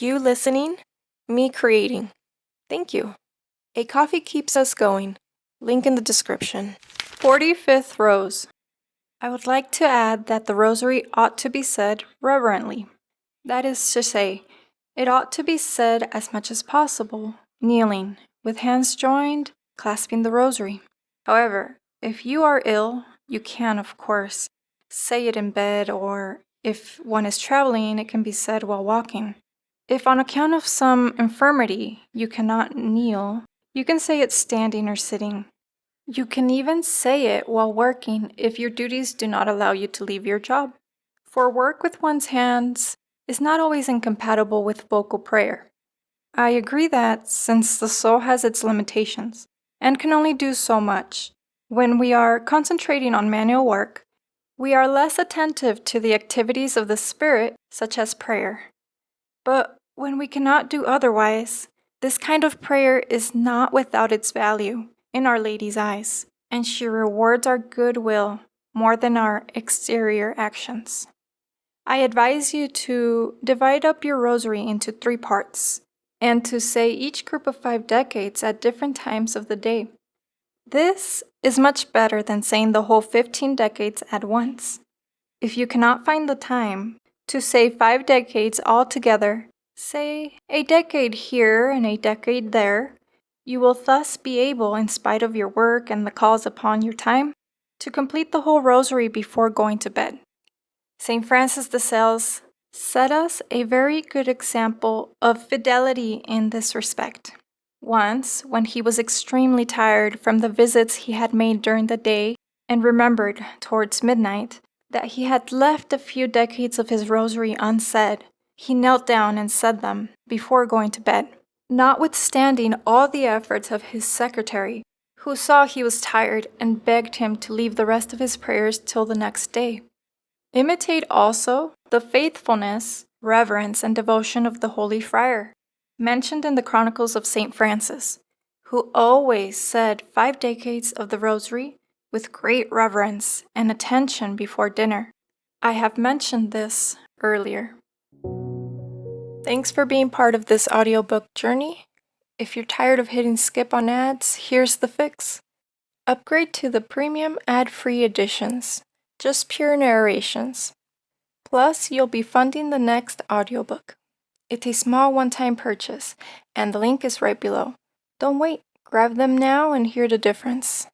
You listening, me creating. Thank you. A coffee keeps us going. Link in the description. 45th Rose. I would like to add that the Rosary ought to be said reverently. That is to say, it ought to be said as much as possible, kneeling, with hands joined, clasping the Rosary. However, if you are ill, you can, of course, say it in bed, or if one is traveling, it can be said while walking. If on account of some infirmity you cannot kneel, you can say it standing or sitting. You can even say it while working if your duties do not allow you to leave your job. For work with one's hands is not always incompatible with vocal prayer. I agree that, since the soul has its limitations and can only do so much, when we are concentrating on manual work, we are less attentive to the activities of the spirit, such as prayer. But when we cannot do otherwise, this kind of prayer is not without its value in Our Lady's eyes, and she rewards our goodwill more than our exterior actions. I advise you to divide up your rosary into 3 parts, and to say each group of 5 decades at different times of the day. This is much better than saying the whole 15 decades at once. If you cannot find the time to say 5 decades all together, say a decade here and a decade there. You will thus be able, in spite of your work and the calls upon your time, to complete the whole rosary before going to bed. St. Francis de Sales set us a very good example of fidelity in this respect. Once, when he was extremely tired from the visits he had made during the day and remembered, towards midnight, that he had left a few decades of his rosary unsaid, he knelt down and said them before going to bed, notwithstanding all the efforts of his secretary, who saw he was tired and begged him to leave the rest of his prayers till the next day. Imitate also the faithfulness, reverence, and devotion of the Holy Friar, mentioned in the Chronicles of St. Francis, who always said 5 decades of the Rosary with great reverence and attention before dinner. I have mentioned this earlier. Thanks for being part of this audiobook journey. If you're tired of hitting skip on ads, here's the fix. Upgrade to the premium ad-free editions, just pure narrations. Plus, you'll be funding the next audiobook. It's a small one-time purchase, and the link is right below. Don't wait, grab them now and hear the difference.